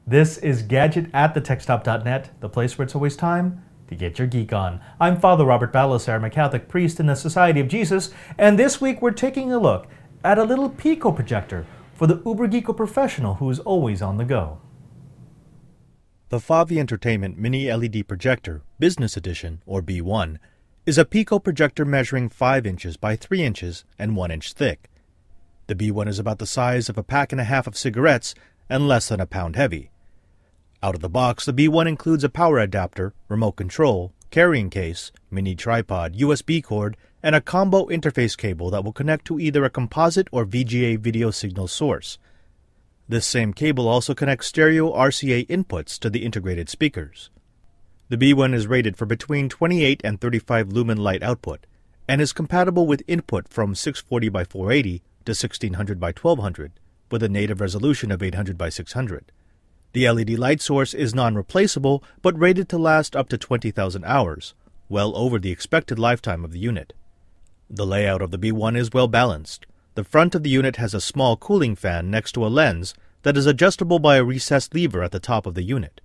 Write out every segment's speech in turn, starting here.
This is Gadget at thetechstop.net, the place where it's always time to get your geek on. I'm Father Robert Ballasar. I'm a Catholic priest in the Society of Jesus, and this week we're taking a look at a little Pico projector for the uber geeko professional who is always on the go. The FAVI Entertainment Mini LED Projector, Business Edition, or B1, is a Pico projector measuring 5 inches by 3 inches and 1 inch thick. The B1 is about the size of a pack and a half of cigarettes and less than a pound heavy. Out of the box, the B1 includes a power adapter, remote control, carrying case, mini tripod, USB cord, and a combo interface cable that will connect to either a composite or VGA video signal source. This same cable also connects stereo RCA inputs to the integrated speakers. The B1 is rated for between 28 and 35 lumen light output, and is compatible with input from 640 by 480 to 1600 by 1200, with a native resolution of 800 by 600. The LED light source is non-replaceable, but rated to last up to 20,000 hours, well over the expected lifetime of the unit. The layout of the B1 is well balanced. The front of the unit has a small cooling fan next to a lens that is adjustable by a recessed lever at the top of the unit.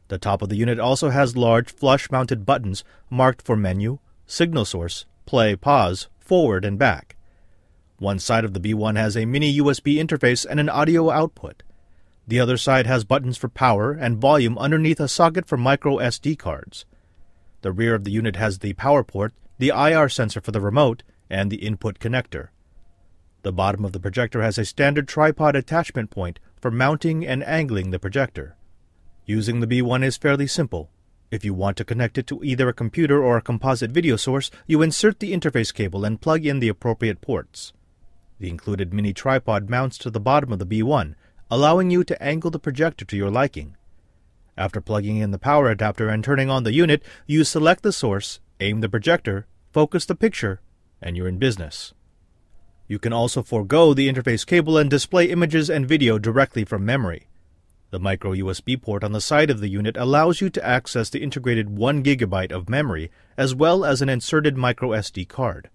The top of the unit also has large flush-mounted buttons marked for menu, signal source, play, pause, forward, and back. One side of the B1 has a mini USB interface and an audio output. The other side has buttons for power and volume underneath a socket for micro SD cards. The rear of the unit has the power port, the IR sensor for the remote, and the input connector. The bottom of the projector has a standard tripod attachment point for mounting and angling the projector. Using the B1 is fairly simple. If you want to connect it to either a computer or a composite video source, you insert the interface cable and plug in the appropriate ports. The included mini tripod mounts to the bottom of the B1, allowing you to angle the projector to your liking. After plugging in the power adapter and turning on the unit, you select the source, aim the projector, focus the picture, and you're in business. You can also forego the interface cable and display images and video directly from memory. The micro USB port on the side of the unit allows you to access the integrated 1 GB of memory as well as an inserted micro SD card.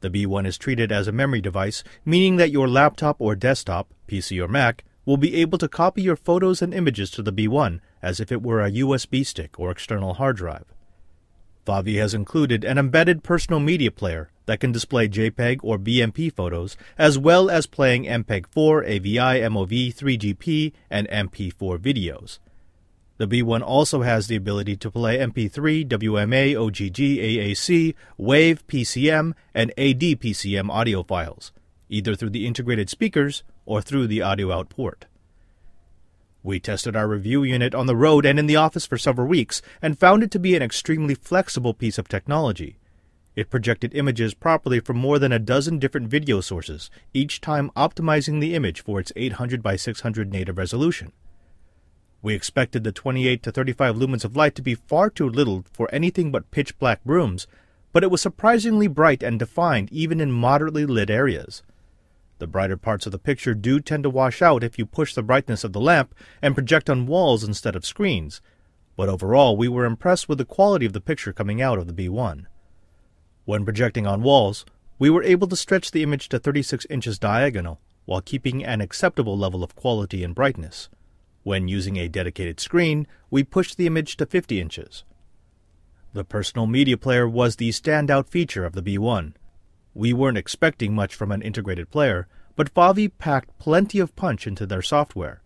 The B1 is treated as a memory device, meaning that your laptop or desktop, PC or Mac, will be able to copy your photos and images to the B1 as if it were a USB stick or external hard drive. FAVI has included an embedded personal media player that can display JPEG or BMP photos, as well as playing MPEG-4, AVI, MOV, 3GP, and MP4 videos. The B1 also has the ability to play MP3, WMA, OGG, AAC, WAVE, PCM, and AD-PCM audio files, either through the integrated speakers or through the audio out port. We tested our review unit on the road and in the office for several weeks and found it to be an extremely flexible piece of technology. It projected images properly from more than a dozen different video sources, each time optimizing the image for its 800 by 600 native resolution. We expected the 28 to 35 lumens of light to be far too little for anything but pitch black rooms, but it was surprisingly bright and defined even in moderately lit areas. The brighter parts of the picture do tend to wash out if you push the brightness of the lamp and project on walls instead of screens, but overall we were impressed with the quality of the picture coming out of the B1. When projecting on walls, we were able to stretch the image to 36 inches diagonal while keeping an acceptable level of quality and brightness. When using a dedicated screen, we pushed the image to 50 inches. The personal media player was the standout feature of the B1. We weren't expecting much from an integrated player, but FAVI packed plenty of punch into their software.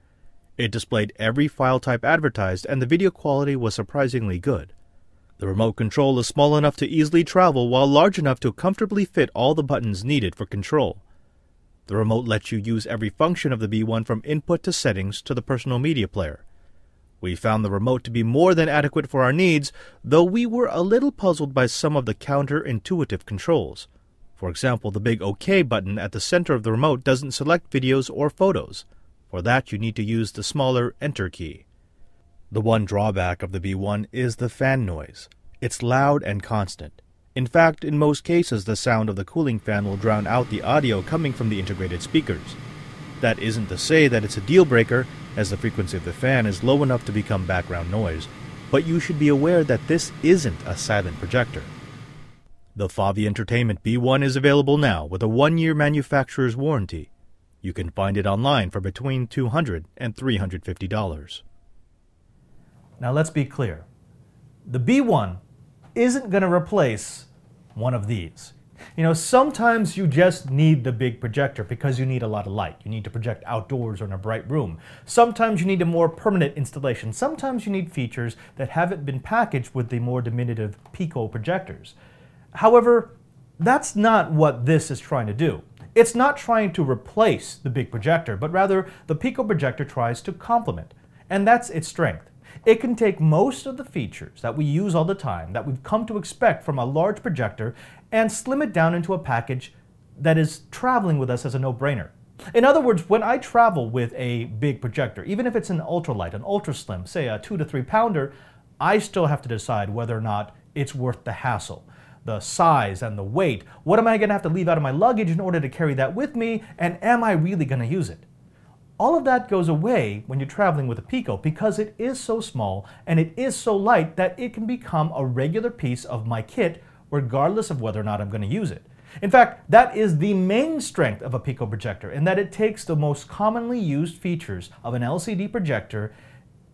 It displayed every file type advertised, and the video quality was surprisingly good. The remote control is small enough to easily travel while large enough to comfortably fit all the buttons needed for control. The remote lets you use every function of the B1 from input to settings to the personal media player. We found the remote to be more than adequate for our needs, though we were a little puzzled by some of the counterintuitive controls. For example, the big OK button at the center of the remote doesn't select videos or photos. For that, you need to use the smaller Enter key. The one drawback of the B1 is the fan noise. It's loud and constant. In fact, in most cases, the sound of the cooling fan will drown out the audio coming from the integrated speakers. That isn't to say that it's a deal breaker, as the frequency of the fan is low enough to become background noise, but you should be aware that this isn't a silent projector. The FAVI Entertainment B1 is available now with a 1-year manufacturer's warranty. You can find it online for between $200 and $350. Now let's be clear. The B1 isn't going to replace one of these. You know, sometimes you just need the big projector because you need a lot of light. You need to project outdoors or in a bright room. Sometimes you need a more permanent installation. Sometimes you need features that haven't been packaged with the more diminutive Pico projectors. However, that's not what this is trying to do. It's not trying to replace the big projector, but rather the Pico projector tries to complement. And that's its strength. It can take most of the features that we use all the time, that we've come to expect from a large projector, and slim it down into a package that is traveling with us as a no-brainer. In other words, when I travel with a big projector, even if it's an ultralight, an ultra slim, say a 2 to 3 pounder, I still have to decide whether or not it's worth the hassle. The size and the weight, what am I going to have to leave out of my luggage in order to carry that with me, and am I really going to use it? All of that goes away when you're traveling with a Pico because it is so small and it is so light that it can become a regular piece of my kit regardless of whether or not I'm going to use it. In fact, that is the main strength of a Pico projector, in that it takes the most commonly used features of an LCD projector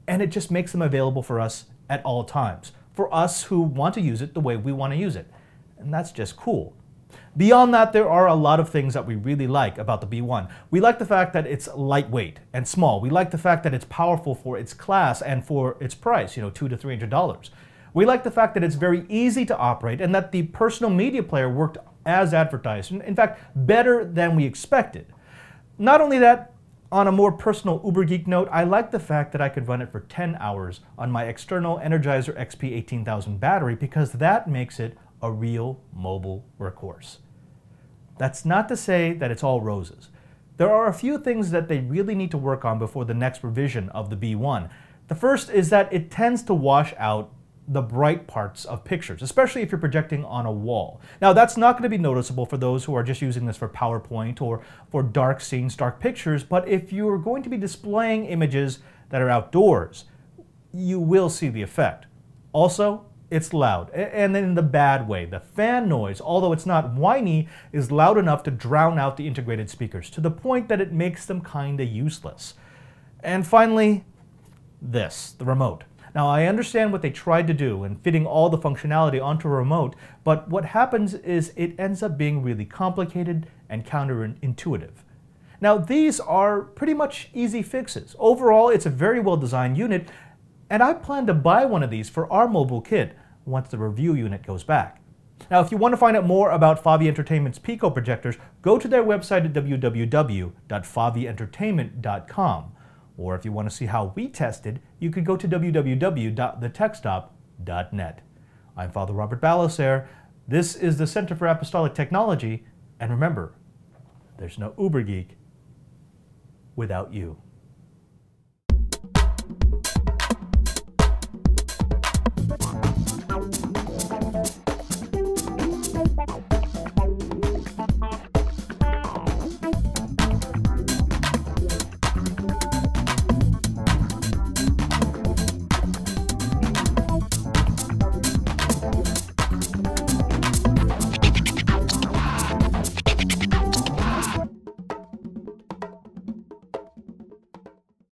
and it just makes them available for us at all times, for us who want to use it the way we want to use it. And that's just cool. Beyond that, there are a lot of things that we really like about the B1. We like the fact that it's lightweight and small. We like the fact that it's powerful for its class and for its price, $200 to $300. We like the fact that it's very easy to operate and that the personal media player worked as advertised. In fact, better than we expected. Not only that, on a more personal Uber Geek note, I like the fact that I could run it for 10 hours on my external Energizer XP 18000 battery because that makes it a real mobile workhorse. That's not to say that it's all roses. There are a few things that they really need to work on before the next revision of the B1. The first is that it tends to wash out the bright parts of pictures, especially if you're projecting on a wall. Now, that's not going to be noticeable for those who are just using this for PowerPoint or for dark scenes, dark pictures, but if you're going to be displaying images that are outdoors, you will see the effect. Also, it's loud, and in the bad way. The fan noise, although it's not whiny, is loud enough to drown out the integrated speakers, to the point that it makes them kinda useless. And finally, the remote. Now, I understand what they tried to do in fitting all the functionality onto a remote, but what happens is it ends up being really complicated and counterintuitive. Now, these are pretty much easy fixes. Overall, it's a very well-designed unit, and I plan to buy one of these for our mobile kit once the review unit goes back. Now, if you want to find out more about FAVI Entertainment's Pico projectors, go to their website at www.favientertainment.com. Or if you want to see how we tested, you could go to www.thetechstop.net. I'm Father Robert Balasaire. This is the Center for Apostolic Technology. And remember, there's no Uber Geek without you.